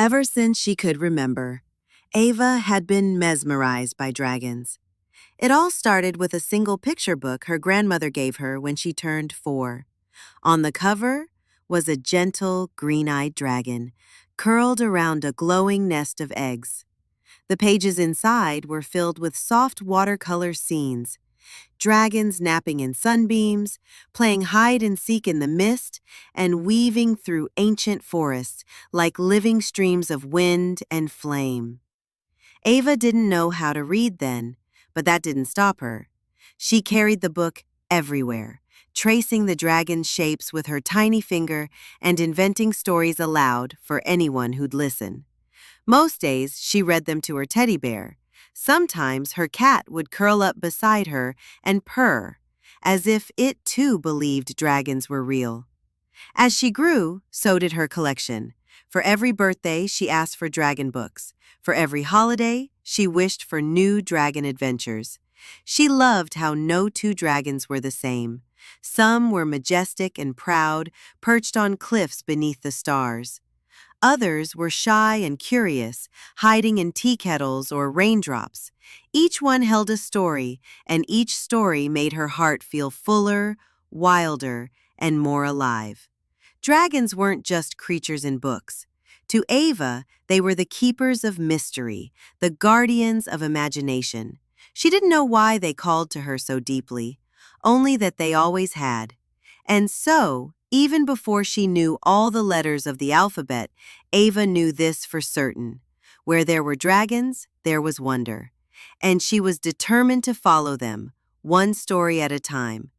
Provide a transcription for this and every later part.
Ever since she could remember, Ava had been mesmerized by dragons. It all started with a single picture book her grandmother gave her when she turned 4. On the cover was a gentle, green-eyed dragon, curled around a glowing nest of eggs. The pages inside were filled with soft watercolor scenes, dragons napping in sunbeams, playing hide and seek in the mist, and weaving through ancient forests like living streams of wind and flame. Ava didn't know how to read then, but that didn't stop her. She carried the book everywhere, tracing the dragon's shapes with her tiny finger and inventing stories aloud for anyone who'd listen. Most days, she read them to her teddy bear. Sometimes her cat would curl up beside her and purr, as if it too believed dragons were real. As she grew, so did her collection. For every birthday, she asked for dragon books. For every holiday, she wished for new dragon adventures. She loved how no two dragons were the same. Some were majestic and proud, perched on cliffs beneath the stars. Others were shy and curious, hiding in tea kettles or raindrops. Each one held a story, and each story made her heart feel fuller, wilder, and more alive. Dragons weren't just creatures in books. To Ava, they were the keepers of mystery, the guardians of imagination. She didn't know why they called to her so deeply, only that they always had. And so, even before she knew all the letters of the alphabet, Ava knew this for certain. Where there were dragons, there was wonder. And she was determined to follow them, one story at a time.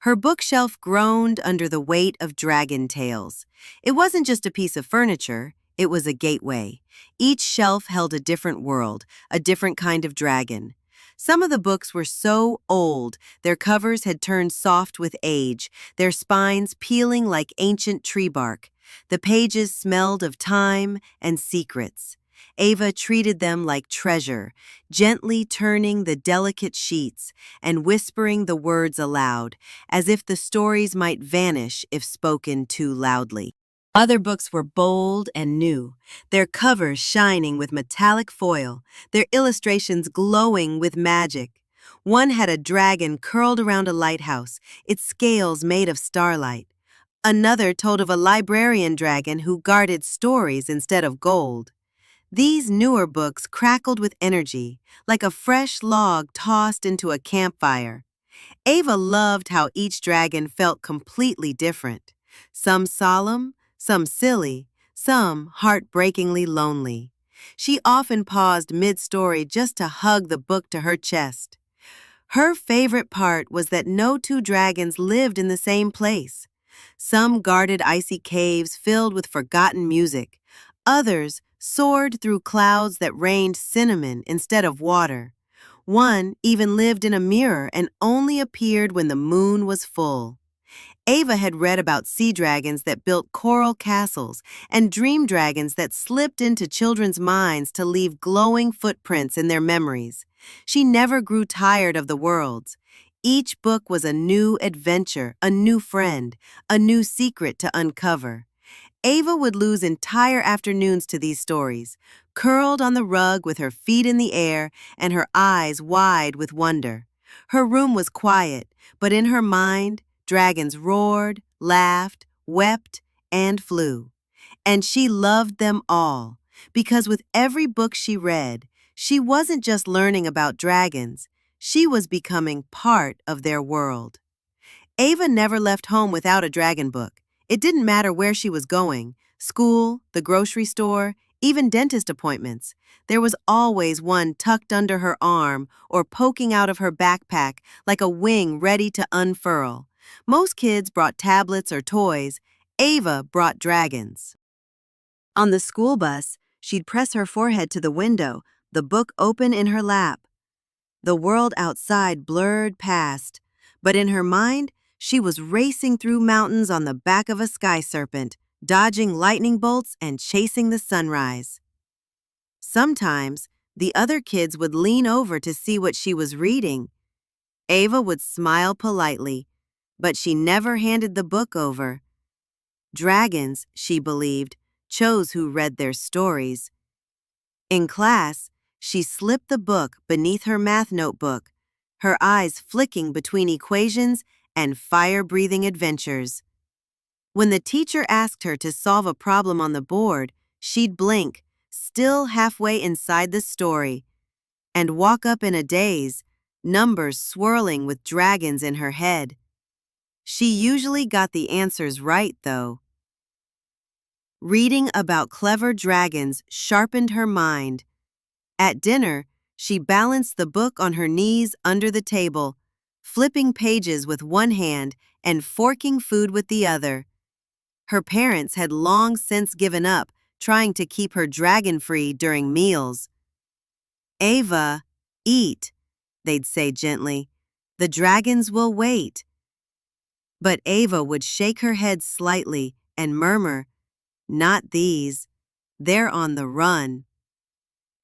Her bookshelf groaned under the weight of dragon tales. It wasn't just a piece of furniture, it was a gateway. Each shelf held a different world, a different kind of dragon. Some of the books were so old, their covers had turned soft with age, their spines peeling like ancient tree bark. The pages smelled of time and secrets. Ava treated them like treasure, gently turning the delicate sheets and whispering the words aloud, as if the stories might vanish if spoken too loudly. Other books were bold and new, their covers shining with metallic foil, their illustrations glowing with magic. One had a dragon curled around a lighthouse, its scales made of starlight. Another told of a librarian dragon who guarded stories instead of gold. These newer books crackled with energy, like a fresh log tossed into a campfire. Ava loved how each dragon felt completely different. Some solemn, some silly, some heartbreakingly lonely. She often paused mid-story just to hug the book to her chest. Her favorite part was that no two dragons lived in the same place. Some guarded icy caves filled with forgotten music. Others soared through clouds that rained cinnamon instead of water. One even lived in a mirror and only appeared when the moon was full. Ava had read about sea dragons that built coral castles and dream dragons that slipped into children's minds to leave glowing footprints in their memories. She never grew tired of the worlds. Each book was a new adventure, a new friend, a new secret to uncover. Ava would lose entire afternoons to these stories, curled on the rug with her feet in the air and her eyes wide with wonder. Her room was quiet, but in her mind, dragons roared, laughed, wept, and flew. And she loved them all, because with every book she read, she wasn't just learning about dragons, she was becoming part of their world. Ava never left home without a dragon book. It didn't matter where she was going, school, the grocery store, even dentist appointments. There was always one tucked under her arm or poking out of her backpack like a wing ready to unfurl. Most kids brought tablets or toys. Ava brought dragons. On the school bus, she'd press her forehead to the window, the book open in her lap. The world outside blurred past, but in her mind, she was racing through mountains on the back of a sky serpent, dodging lightning bolts and chasing the sunrise. Sometimes, the other kids would lean over to see what she was reading. Ava would smile politely, but she never handed the book over. Dragons, she believed, chose who read their stories. In class, she slipped the book beneath her math notebook, her eyes flicking between equations and fire-breathing adventures. When the teacher asked her to solve a problem on the board, she'd blink, still halfway inside the story, and walk up in a daze, numbers swirling with dragons in her head. She usually got the answers right, though. Reading about clever dragons sharpened her mind. At dinner, she balanced the book on her knees under the table, flipping pages with one hand and forking food with the other. Her parents had long since given up trying to keep her dragon-free during meals. "Ava, eat," they'd say gently. "The dragons will wait." But Ava would shake her head slightly and murmur, "Not these. They're on the run."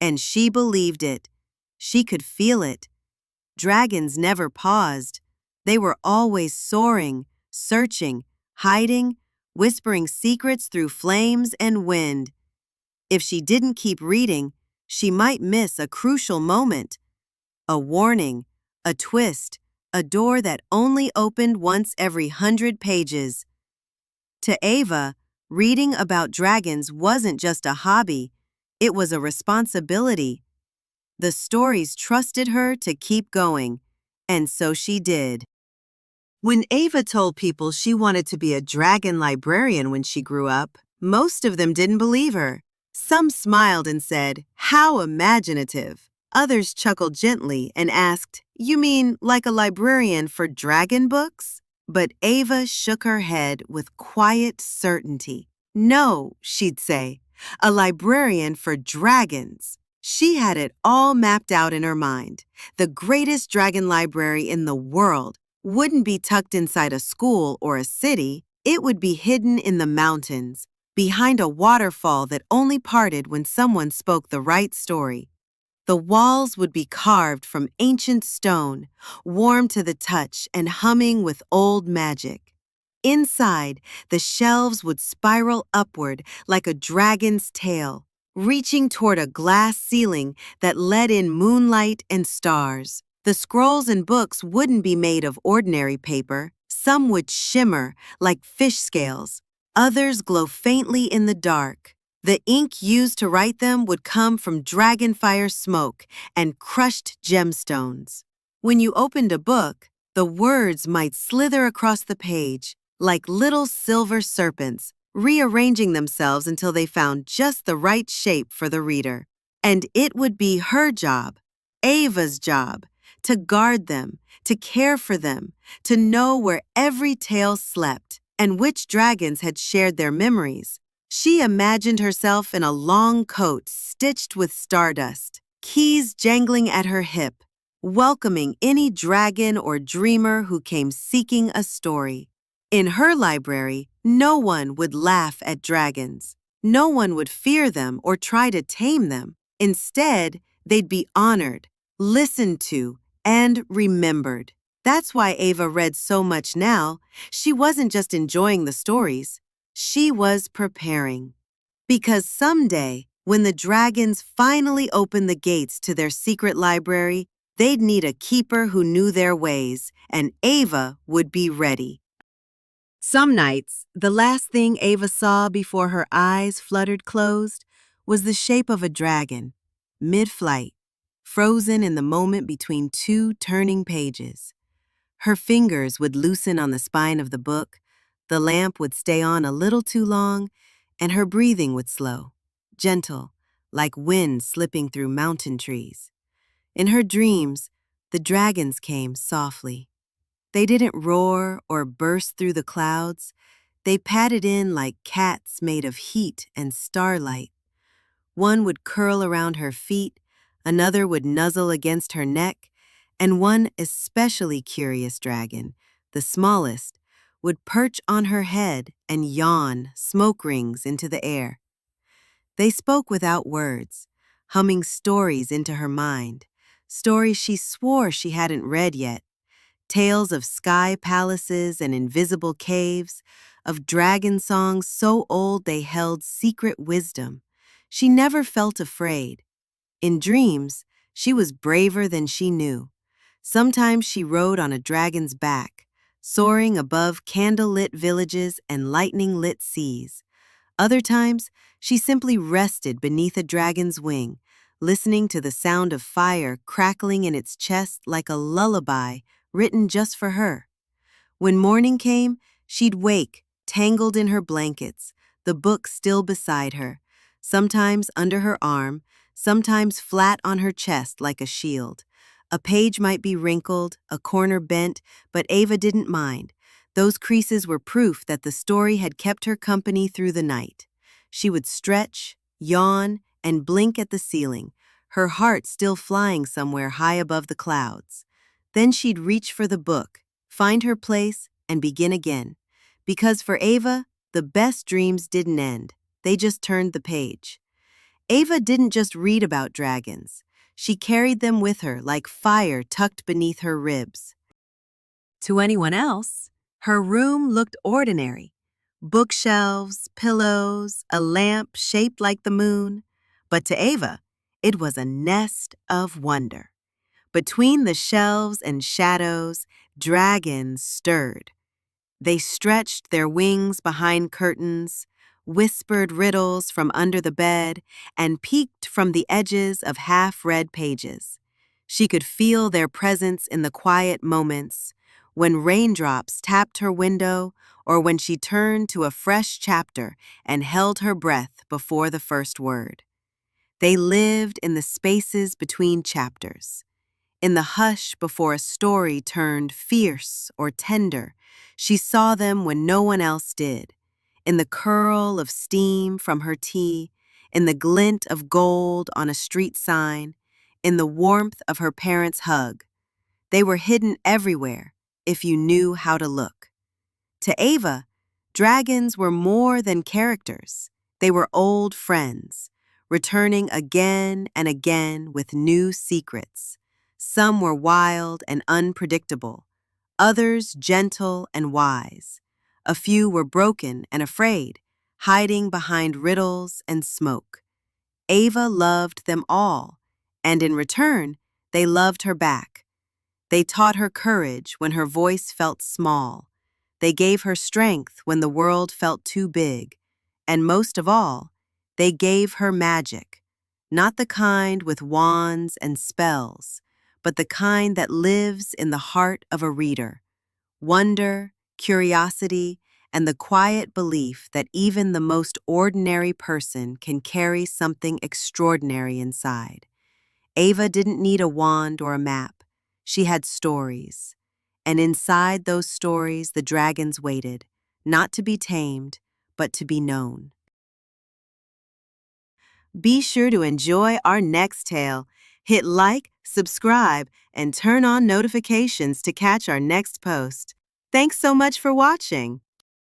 And she believed it. She could feel it. Dragons never paused. They were always soaring, searching, hiding, whispering secrets through flames and wind. If she didn't keep reading, she might miss a crucial moment. A warning, a twist, a door that only opened once every 100 pages. To Ava, reading about dragons wasn't just a hobby, it was a responsibility. The stories trusted her to keep going, and so she did. When Ava told people she wanted to be a dragon librarian when she grew up, most of them didn't believe her. Some smiled and said, "How imaginative." Others chuckled gently and asked, "You mean like a librarian for dragon books?" But Ava shook her head with quiet certainty. "No," she'd say, "a librarian for dragons." She had it all mapped out in her mind. The greatest dragon library in the world wouldn't be tucked inside a school or a city. It would be hidden in the mountains, behind a waterfall that only parted when someone spoke the right story. The walls would be carved from ancient stone, warm to the touch and humming with old magic. Inside, the shelves would spiral upward like a dragon's tail, reaching toward a glass ceiling that let in moonlight and stars. The scrolls and books wouldn't be made of ordinary paper. Some would shimmer like fish scales. Others glow faintly in the dark. The ink used to write them would come from dragonfire smoke and crushed gemstones. When you opened a book, the words might slither across the page like little silver serpents, rearranging themselves until they found just the right shape for the reader. And it would be her job, Ava's job, to guard them, to care for them, to know where every tale slept and which dragons had shared their memories. She imagined herself in a long coat stitched with stardust, keys jangling at her hip, welcoming any dragon or dreamer who came seeking a story. In her library, no one would laugh at dragons. No one would fear them or try to tame them. Instead, they'd be honored, listened to, and remembered. That's why Ava read so much now. She wasn't just enjoying the stories. She was preparing. Because someday, when the dragons finally opened the gates to their secret library, they'd need a keeper who knew their ways, and Ava would be ready. Some nights, the last thing Ava saw before her eyes fluttered closed was the shape of a dragon, mid-flight, frozen in the moment between two turning pages. Her fingers would loosen on the spine of the book, the lamp would stay on a little too long, and her breathing would slow, gentle, like wind slipping through mountain trees. In her dreams, the dragons came softly. They didn't roar or burst through the clouds. They padded in like cats made of heat and starlight. One would curl around her feet, another would nuzzle against her neck, and one especially curious dragon, the smallest, would perch on her head and yawn smoke rings into the air. They spoke without words, humming stories into her mind, stories she swore she hadn't read yet. Tales of sky palaces and invisible caves, of dragon songs so old they held secret wisdom. She never felt afraid. In dreams, she was braver than she knew. Sometimes she rode on a dragon's back, soaring above candle-lit villages and lightning-lit seas. Other times, she simply rested beneath a dragon's wing, listening to the sound of fire crackling in its chest like a lullaby written just for her. When morning came, she'd wake, tangled in her blankets, the book still beside her, sometimes under her arm, sometimes flat on her chest like a shield. A page might be wrinkled, a corner bent, but Ava didn't mind. Those creases were proof that the story had kept her company through the night. She would stretch, yawn, and blink at the ceiling, her heart still flying somewhere high above the clouds. Then she'd reach for the book, find her place, and begin again. Because for Ava, the best dreams didn't end. They just turned the page. Ava didn't just read about dragons. She carried them with her like fire tucked beneath her ribs. To anyone else, her room looked ordinary. Bookshelves, pillows, a lamp shaped like the moon. But to Ava, it was a nest of wonder. Between the shelves and shadows, dragons stirred. They stretched their wings behind curtains, whispered riddles from under the bed, and peeked from the edges of half-read pages. She could feel their presence in the quiet moments, when raindrops tapped her window or when she turned to a fresh chapter and held her breath before the first word. They lived in the spaces between chapters. In the hush before a story turned fierce or tender, she saw them when no one else did. In the curl of steam from her tea, in the glint of gold on a street sign, in the warmth of her parents' hug. They were hidden everywhere if you knew how to look. To Ava, dragons were more than characters. They were old friends, returning again and again with new secrets. Some were wild and unpredictable, others gentle and wise. A few were broken and afraid, hiding behind riddles and smoke. Ava loved them all, and in return, they loved her back. They taught her courage when her voice felt small. They gave her strength when the world felt too big. And most of all, they gave her magic, not the kind with wands and spells, but the kind that lives in the heart of a reader. Wonder, curiosity, and the quiet belief that even the most ordinary person can carry something extraordinary inside. Ava didn't need a wand or a map. She had stories. And inside those stories, the dragons waited, not to be tamed, but to be known. Be sure to enjoy our next tale. Hit like, subscribe, and turn on notifications to catch our next post. Thanks so much for watching.